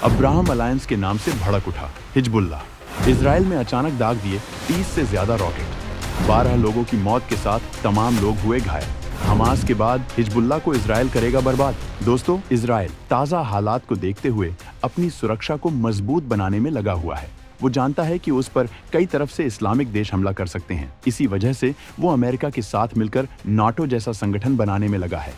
Abraham alliance के नाम से भड़क उठा हिजबुल्लाह। इसराइल में अचानक दाग दिए 30 से ज्यादा रॉकेट। 12 लोगों की मौत के साथ तमाम लोग हुए घायल। हमास के बाद हिजबुल्लाह को इसराइल करेगा बर्बाद। दोस्तों, इसराइल ताज़ा हालात को देखते हुए अपनी सुरक्षा को मजबूत बनाने में लगा हुआ है। वो जानता है कि उस पर कई तरफ से इस्लामिक देश हमला कर सकते हैं। इसी वजह से वो अमेरिका के साथ मिलकर नाटो जैसा संगठन बनाने में लगा है,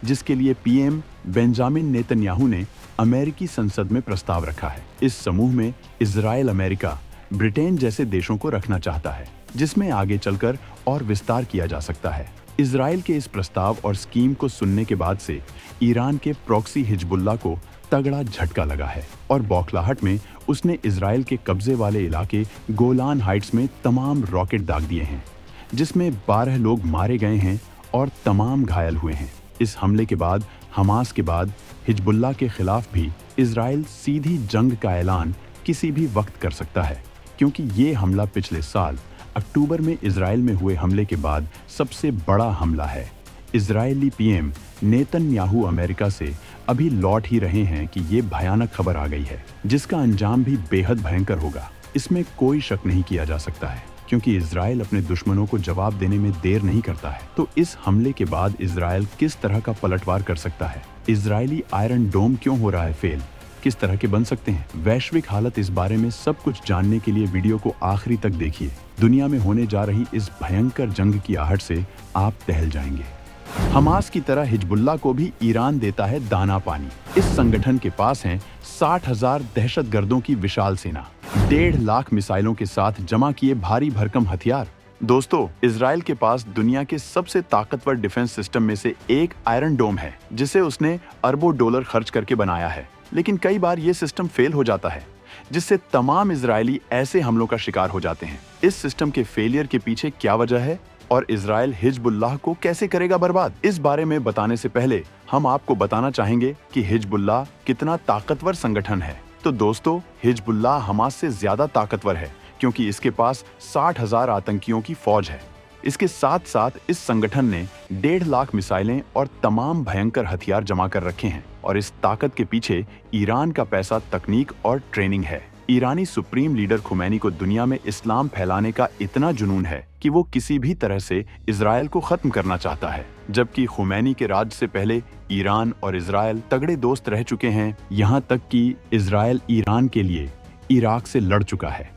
जिसके लिए पीएम बेंजामिन नेतन्याहू ने अमेरिकी संसद में प्रस्ताव रखा है। इस समूह में इजराइल, अमेरिका, ब्रिटेन जैसे देशों को रखना चाहता है, जिसमें आगे चलकर और विस्तार किया जा सकता है। इजराइल के इस प्रस्ताव और स्कीम को सुनने के बाद से ईरान के प्रॉक्सी हिजबुल्लाह को तगड़ा झटका लगा है और बौखलाहट में उसने इजराइल के कब्जे वाले इलाके गोलान हाइट्स में तमाम रॉकेट दाग दिए हैं, जिसमें 12 लोग मारे गए हैं और तमाम घायल हुए हैं। इस हमले के बाद हमास के बाद हिजबुल्लाह के खिलाफ भी इजराइल सीधी जंग का ऐलान किसी भी वक्त कर सकता है, क्योंकि ये हमला पिछले साल अक्टूबर में इजराइल में हुए हमले के बाद सबसे बड़ा हमला है। इजरायली पीएम नेतन्याहू अमेरिका से अभी लौट ही रहे हैं कि ये भयानक खबर आ गई है, जिसका अंजाम भी बेहद भयंकर होगा। इसमें कोई शक नहीं किया जा सकता है, क्योंकि इजराइल अपने दुश्मनों को जवाब देने में देर नहीं करता है। तो इस हमले के बाद इजराइल किस तरह का पलटवार कर सकता है? इजरायली आयरन डोम क्यों हो रहा है फेल? किस तरह के बन सकते हैं? वैश्विक हालत, इस बारे में सब कुछ जानने के लिए वीडियो को आखिरी तक देखिए। दुनिया में होने जा रही इस भयंकर जंग की आहट से आप दहल जाएंगे। हमास की तरह हिजबुल्लाह को भी ईरान देता है दाना पानी। इस संगठन के पास हैं 60,000 दहशतगर्दों की विशाल सेना, 1.5 लाख मिसाइलों के साथ जमा किए भारी भरकम हथियार। दोस्तों, इजराइल के पास दुनिया के सबसे ताकतवर डिफेंस सिस्टम में से एक आयरन डोम है, जिसे उसने अरबों डॉलर खर्च करके बनाया है। लेकिन कई बार ये सिस्टम फेल हो जाता है, जिससे तमाम इजरायली ऐसे हमलों का शिकार हो जाते हैं। इस सिस्टम के फेलियर के पीछे क्या वजह है और इजराइल हिजबुल्लाह को कैसे करेगा बर्बाद? इस बारे में बताने से पहले हम आपको बताना चाहेंगे कि हिजबुल्लाह कितना ताकतवर संगठन है। तो दोस्तों, हिजबुल्लाह हमास से ज्यादा ताकतवर है, क्योंकि इसके पास 60,000 आतंकियों की फौज है। इसके साथ साथ इस संगठन ने 1.5 लाख मिसाइलें और तमाम भयंकर हथियार जमा कर रखे हैं, और इस ताकत के पीछे ईरान का पैसा, तकनीक और ट्रेनिंग है। ईरानी सुप्रीम लीडर खुमैनी को दुनिया में इस्लाम फैलाने का इतना जुनून है कि वो किसी भी तरह से इजराइल को खत्म करना चाहता है। जबकि खुमैनी के राज से पहले ईरान और इजराइल तगड़े दोस्त रह चुके हैं, यहाँ तक कि इजराइल ईरान के लिए इराक से लड़ चुका है।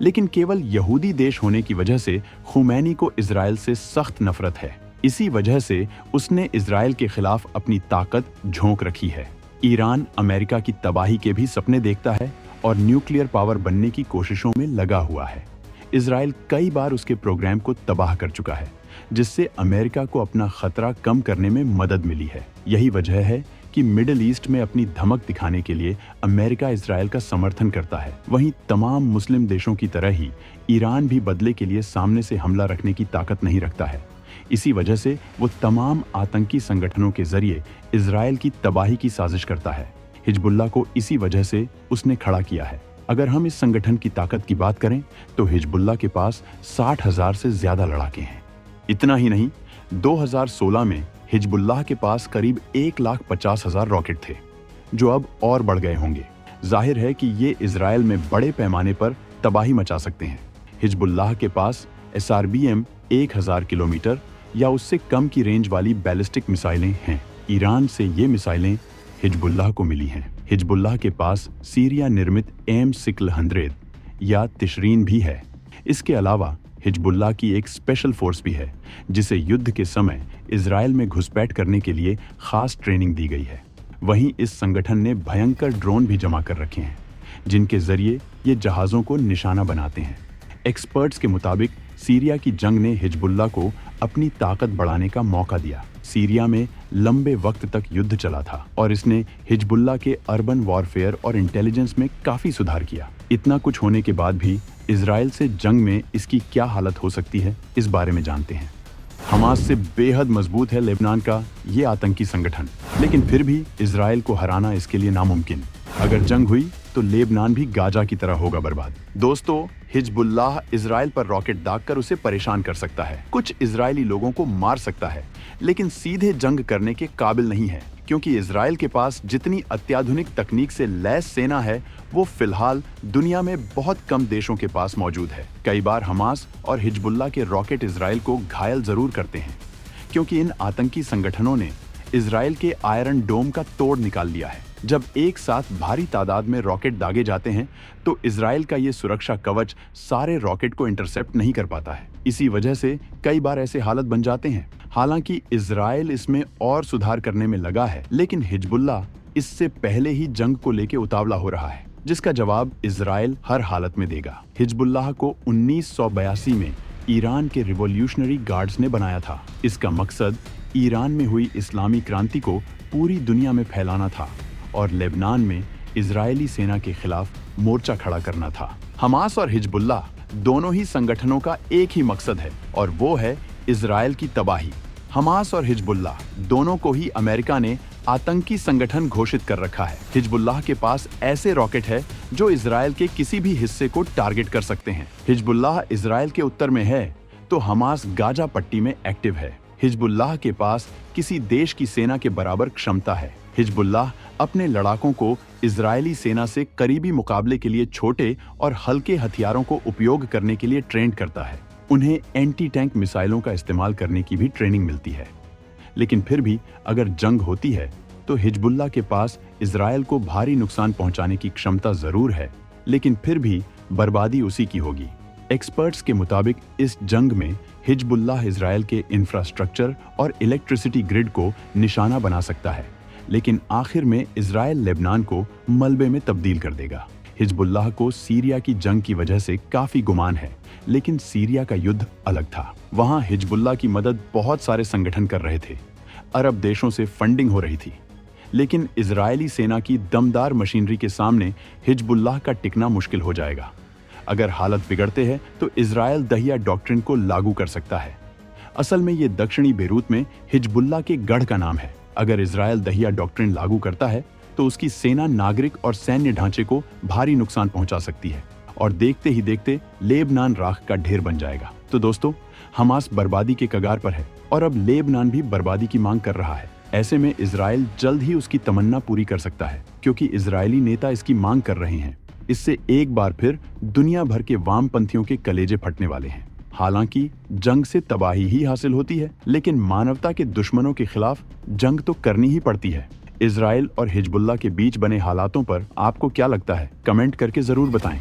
लेकिन केवल यहूदी देश होने की वजह से खुमैनी को इजराइल से सख्त नफरत है। इसी वजह से उसने इजराइल के खिलाफ अपनी ताकत झोंक रखी है। ईरान अमेरिका की तबाही के भी सपने देखता है और न्यूक्लियर पावर बनने की कोशिशों में लगा हुआ है। इजराइल कई बार उसके प्रोग्राम को तबाह कर चुका है, जिससे अमेरिका को अपना खतरा कम करने में मदद मिली है। यही वजह है कि मिडिल ईस्ट में अपनी धमक दिखाने के लिए अमेरिका इजराइल का समर्थन करता है। वहीं तमाम मुस्लिम देशों की तरह ही ईरान भी बदले के लिए सामने से हमला रखने की ताकत नहीं रखता है। इसी वजह से वो तमाम आतंकी संगठनों के जरिए इजराइल की तबाही की साजिश करता है। हिजबुल्लाह को इसी वजह से उसने खड़ा किया है। अगर हम इस संगठन की ताकत की बात करें तो हिजबुल्लाह के पास 60,000 से ज्यादा लड़ाके हैं। इतना ही नहीं, 2016 में हिजबुल्लाह के पास करीब 1,50,000 रॉकेट थे, जो अब और बढ़ गए होंगे। जाहिर है कि ये इजराइल में बड़े पैमाने पर तबाही मचा सकते हैं। हिजबुल्लाह के पास SRBM 1000 किलोमीटर या उससे कम की रेंज वाली बैलिस्टिक मिसाइलें हैं। ईरान से ये मिसाइलें हिजबुल्लाह को मिली हैं। हिजबुल्लाह के पास सीरिया निर्मित M600 या तिशरीन भी है। इसके अलावा हिजबुल्लाह की एक स्पेशल फोर्स भी है, जिसे युद्ध के समय इजराइल में घुसपैठ करने के लिए खास ट्रेनिंग दी गई है। वहीं इस संगठन ने भयंकर ड्रोन भी जमा कर रखे हैं, जिनके जरिए ये जहाज़ों को निशाना बनाते हैं। एक्सपर्ट्स के मुताबिक सीरिया की जंग ने हिजबुल्लाह को अपनी ताकत बढ़ाने का मौका दिया। सीरिया में लंबे वक्त तक युद्ध चला था और इसने हिजबुल्लाह के अर्बन वॉरफेयर और इंटेलिजेंस में काफी सुधार किया। इतना कुछ होने के बाद भी इजराइल से जंग में इसकी क्या हालत हो सकती है, इस बारे में जानते हैं। हमास से बेहद मजबूत है लेबनान का ये आतंकी संगठन, लेकिन फिर भी इजराइल को हराना इसके लिए नामुमकिन। अगर जंग हुई तो लेबनान भी गाजा की तरह होगा बर्बाद। दोस्तों, हिजबुल्लाह इजराइल पर रॉकेट दागकर उसे परेशान कर सकता है, कुछ इजरायली लोगों को मार सकता है, लेकिन सीधे जंग करने के काबिल नहीं है। क्योंकि इजराइल के पास जितनी अत्याधुनिक तकनीक से लैस सेना है वो फिलहाल दुनिया में बहुत कम देशों के पास मौजूद है। कई बार हमास और हिजबुल्लाह के रॉकेट इजराइल को घायल जरूर करते हैं, क्योंकि इन आतंकी संगठनों ने इजराइल के आयरन डोम का तोड़ निकाल लिया है। जब एक साथ भारी तादाद में रॉकेट दागे जाते हैं तो इजराइल का ये सुरक्षा कवच सारे रॉकेट को इंटरसेप्ट नहीं कर पाता है। इसी वजह से कई बार ऐसे हालत बन जाते हैं। हालांकि इजराइल इसमें और सुधार करने में लगा है, लेकिन हिजबुल्लाह इससे पहले ही जंग को लेकर उतावला हो रहा है, जिसका जवाब इजराइल हर हालत में देगा। हिजबुल्लाह को 1982 में ईरान के रिवॉल्यूशनरी गार्ड्स ने बनाया था। इसका मकसद ईरान में हुई इस्लामी क्रांति को पूरी दुनिया में फैलाना था और लेबनान में इजरायली सेना के खिलाफ मोर्चा खड़ा करना था। हमास और हिजबुल्लाह दोनों ही संगठनों का एक ही मकसद है और वो है इजराइल की तबाही। हमास और हिजबुल्लाह दोनों को ही अमेरिका ने आतंकी संगठन घोषित कर रखा है। हिजबुल्लाह के पास ऐसे रॉकेट है जो इजराइल के किसी भी हिस्से को टारगेट कर सकते हैं। हिजबुल्लाह इजराइल के उत्तर में है तो हमास गाजा पट्टी में एक्टिव है। हिजबुल्लाह के पास किसी देश की सेना के बराबर क्षमता है। हिजबुल्लाह अपने लड़ाकों को इजरायली सेना से करीबी मुकाबले के लिए छोटे और हल्के हथियारों को उपयोग करने के लिए ट्रेन करता है। उन्हें एंटी टैंक मिसाइलों का इस्तेमाल करने की भी ट्रेनिंग मिलती है। लेकिन फिर भी अगर जंग होती है तो हिजबुल्लाह के पास इजराइल को भारी नुकसान पहुंचाने की क्षमता जरूर है, लेकिन फिर भी बर्बादी उसी की होगी। एक्सपर्ट्स के मुताबिक इस जंग में हिजबुल्लाह इजराइल के इंफ्रास्ट्रक्चर और इलेक्ट्रिसिटी ग्रिड को निशाना बना सकता है, लेकिन आखिर में इजराइल लेबनान को मलबे में तब्दील कर देगा। हिजबुल्लाह को सीरिया की जंग की वजह से काफी गुमान है, लेकिन सीरिया का युद्ध अलग था। वहां हिजबुल्लाह की मदद बहुत सारे संगठन कर रहे थे। अरब देशों से फंडिंग हो रही थी, लेकिन इजरायली सेना की दमदार मशीनरी के सामने हिजबुल्लाह का टिकना मुश्किल हो जाएगा। अगर हालत बिगड़ते हैं तो इजराइल दहिया डॉक्ट्रिन को लागू कर सकता है। असल में ये दक्षिणी बेरूत में हिजबुल्लाह के गढ़ का नाम है। अगर इजराइल दहिया डॉक्ट्रिन लागू करता है तो उसकी सेना नागरिक और सैन्य ढांचे को भारी नुकसान पहुंचा सकती है और देखते ही देखते लेबनान राख का ढेर बन जाएगा। तो दोस्तों, हमास बर्बादी के कगार पर है और अब लेबनान भी बर्बादी की मांग कर रहा है। ऐसे में इजराइल जल्द ही उसकी तमन्ना पूरी कर सकता है, क्योंकि इजरायली नेता इसकी मांग कर रहे हैं। इससे एक बार फिर दुनिया भर के वामपंथियों के कलेजे फटने वाले हैं। हालांकि जंग से तबाही ही हासिल होती है, लेकिन मानवता के दुश्मनों के खिलाफ जंग तो करनी ही पड़ती है। इजराइल और हिजबुल्लाह के बीच बने हालातों पर आपको क्या लगता है? कमेंट करके जरूर बताएं।